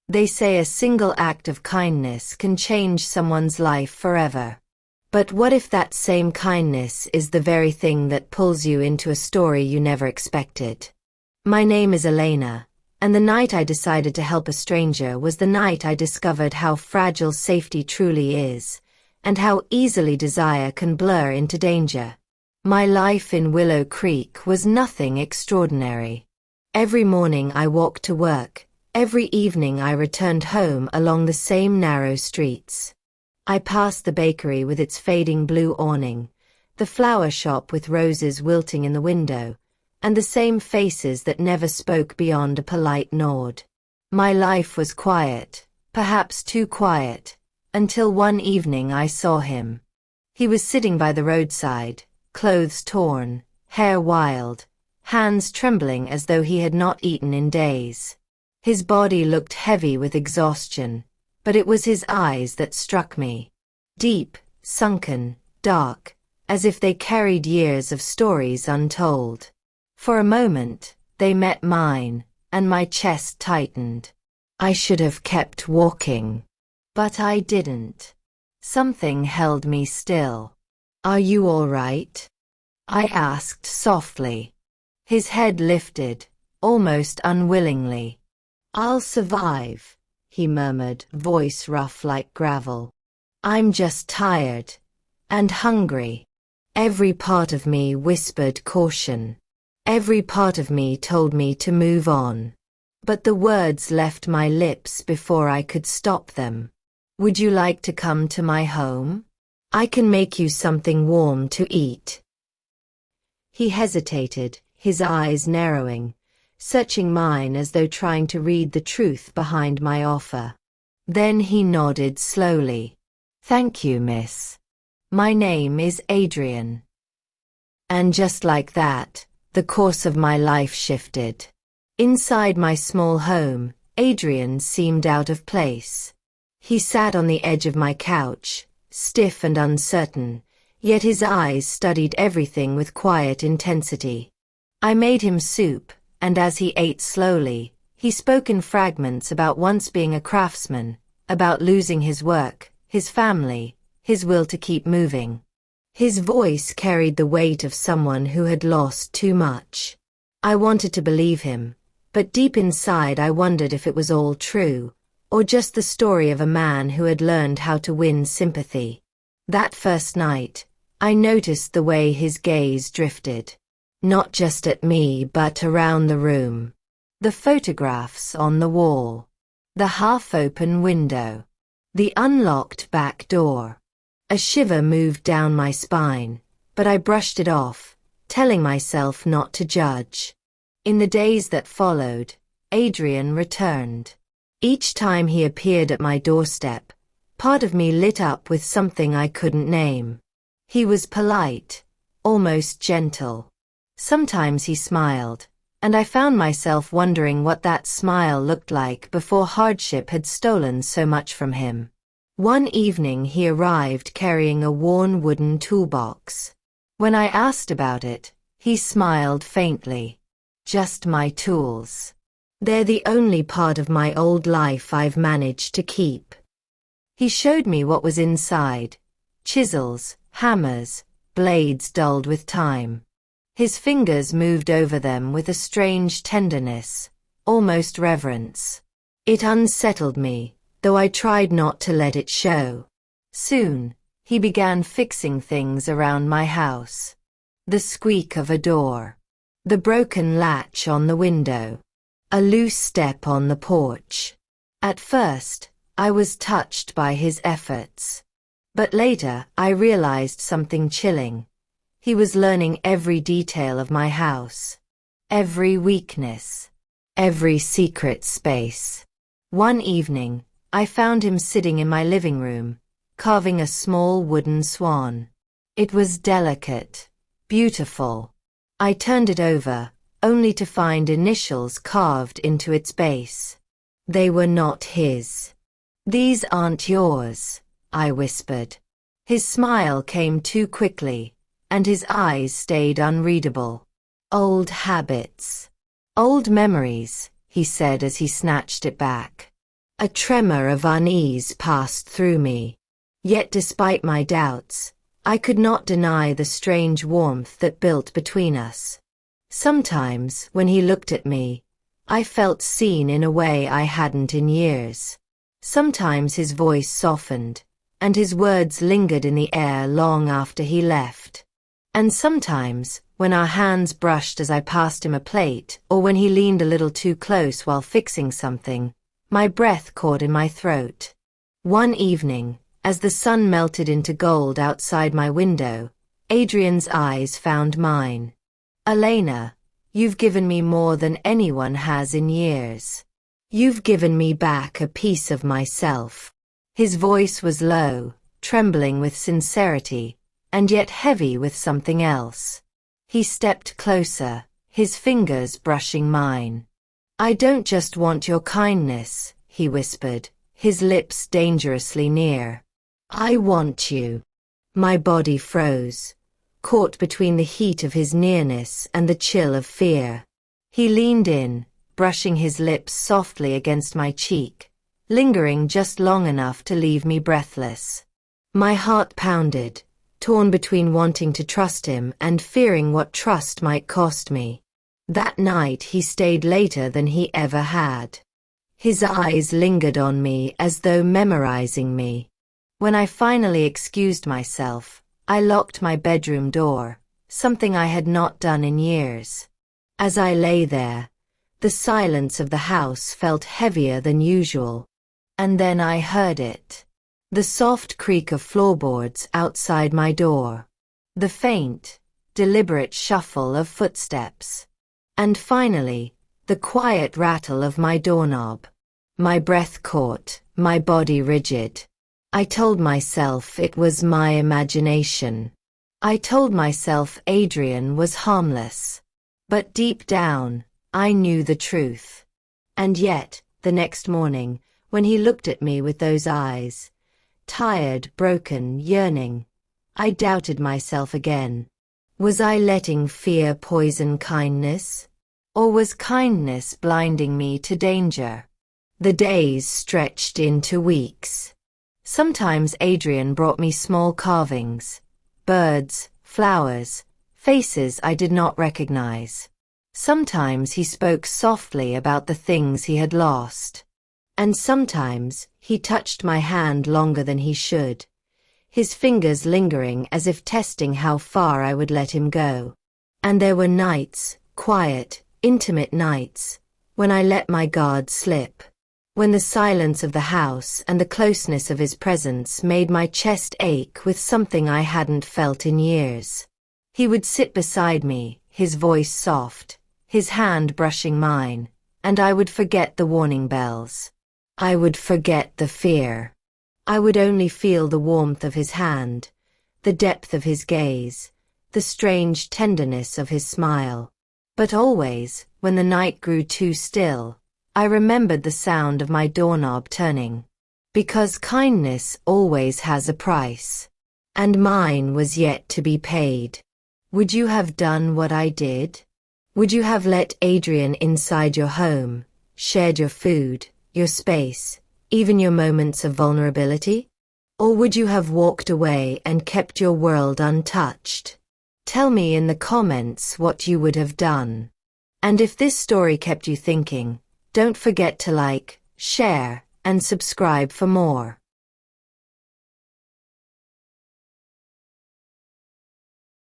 They say a single act of kindness can change someone's life forever. But what if that same kindness is the very thing that pulls you into a story you never expected? My name is Elena, and the night I decided to help a stranger was the night I discovered how fragile safety truly is, and how easily desire can blur into danger. My life in Willow Creek was nothing extraordinary. Every morning I walked to work, every evening I returned home along the same narrow streets. I passed the bakery with its fading blue awning, the flower shop with roses wilting in the window, and the same faces that never spoke beyond a polite nod. My life was quiet, perhaps too quiet, until one evening I saw him. He was sitting by the roadside, clothes torn, hair wild, hands trembling as though he had not eaten in days. His body looked heavy with exhaustion, but it was his eyes that struck me. Deep, sunken, dark, as if they carried years of stories untold. For a moment, they met mine, and my chest tightened. I should have kept walking. But I didn't. Something held me still. "Are you all right?" I asked softly. His head lifted, almost unwillingly. "I'll survive," he murmured, voice rough like gravel. "I'm just tired. And hungry." Every part of me whispered caution. Every part of me told me to move on. But the words left my lips before I could stop them. "Would you like to come to my home? I can make you something warm to eat." He hesitated, his eyes narrowing, searching mine as though trying to read the truth behind my offer. Then he nodded slowly. "Thank you, miss. My name is Adrian." And just like that, the course of my life shifted. Inside my small home, Adrian seemed out of place. He sat on the edge of my couch, stiff and uncertain, yet his eyes studied everything with quiet intensity. I made him soup, and as he ate slowly, he spoke in fragments about once being a craftsman, about losing his work, his family, his will to keep moving. His voice carried the weight of someone who had lost too much. I wanted to believe him, but deep inside I wondered if it was all true, or just the story of a man who had learned how to win sympathy. That first night, I noticed the way his gaze drifted. Not just at me but around the room. The photographs on the wall. The half-open window. The unlocked back door. A shiver moved down my spine, but I brushed it off, telling myself not to judge. In the days that followed, Adrian returned. Each time he appeared at my doorstep, part of me lit up with something I couldn't name. He was polite, almost gentle. Sometimes he smiled, and I found myself wondering what that smile looked like before hardship had stolen so much from him. One evening he arrived carrying a worn wooden toolbox. When I asked about it, he smiled faintly. "Just my tools. They're the only part of my old life I've managed to keep." He showed me what was inside. Chisels, hammers, blades dulled with time. His fingers moved over them with a strange tenderness, almost reverence. It unsettled me, though I tried not to let it show. Soon, he began fixing things around my house. The squeak of a door. The broken latch on the window. A loose step on the porch. At first, I was touched by his efforts. But later, I realized something chilling. He was learning every detail of my house. Every weakness. Every secret space. One evening, I found him sitting in my living room, carving a small wooden swan. It was delicate, beautiful. I turned it over, only to find initials carved into its base. They were not his. "These aren't yours," I whispered. His smile came too quickly, and his eyes stayed unreadable. "Old habits. Old memories," he said as he snatched it back. A tremor of unease passed through me. Yet despite my doubts, I could not deny the strange warmth that built between us. Sometimes, when he looked at me, I felt seen in a way I hadn't in years. Sometimes his voice softened, and his words lingered in the air long after he left. And sometimes, when our hands brushed as I passed him a plate, or when he leaned a little too close while fixing something, my breath caught in my throat. One evening, as the sun melted into gold outside my window, Adrian's eyes found mine. "Elena, you've given me more than anyone has in years. You've given me back a piece of myself." His voice was low, trembling with sincerity, and yet heavy with something else. He stepped closer, his fingers brushing mine. "I don't just want your kindness," he whispered, his lips dangerously near. "I want you." My body froze, caught between the heat of his nearness and the chill of fear. He leaned in, brushing his lips softly against my cheek, lingering just long enough to leave me breathless. My heart pounded, torn between wanting to trust him and fearing what trust might cost me. That night he stayed later than he ever had. His eyes lingered on me as though memorizing me. When I finally excused myself, I locked my bedroom door, something I had not done in years. As I lay there, the silence of the house felt heavier than usual. And then I heard it. The soft creak of floorboards outside my door. The faint, deliberate shuffle of footsteps. And finally, the quiet rattle of my doorknob. My breath caught, my body rigid. I told myself it was my imagination. I told myself Adrian was harmless. But deep down, I knew the truth. And yet, the next morning, when he looked at me with those eyes, tired, broken, yearning, I doubted myself again. Was I letting fear poison kindness? Or was kindness blinding me to danger? The days stretched into weeks. Sometimes Adrian brought me small carvings, birds, flowers, faces I did not recognize. Sometimes he spoke softly about the things he had lost. And sometimes he touched my hand longer than he should, his fingers lingering as if testing how far I would let him go. And there were nights, quiet, intimate nights, when I let my guard slip. When the silence of the house and the closeness of his presence made my chest ache with something I hadn't felt in years. He would sit beside me, his voice soft, his hand brushing mine, and I would forget the warning bells. I would forget the fear. I would only feel the warmth of his hand, the depth of his gaze, the strange tenderness of his smile. But always, when the night grew too still, I remembered the sound of my doorknob turning. Because kindness always has a price. And mine was yet to be paid. Would you have done what I did? Would you have let Adrian inside your home, shared your food, your space, even your moments of vulnerability? Or would you have walked away and kept your world untouched? Tell me in the comments what you would have done. And if this story kept you thinking, don't forget to like, share, and subscribe for more.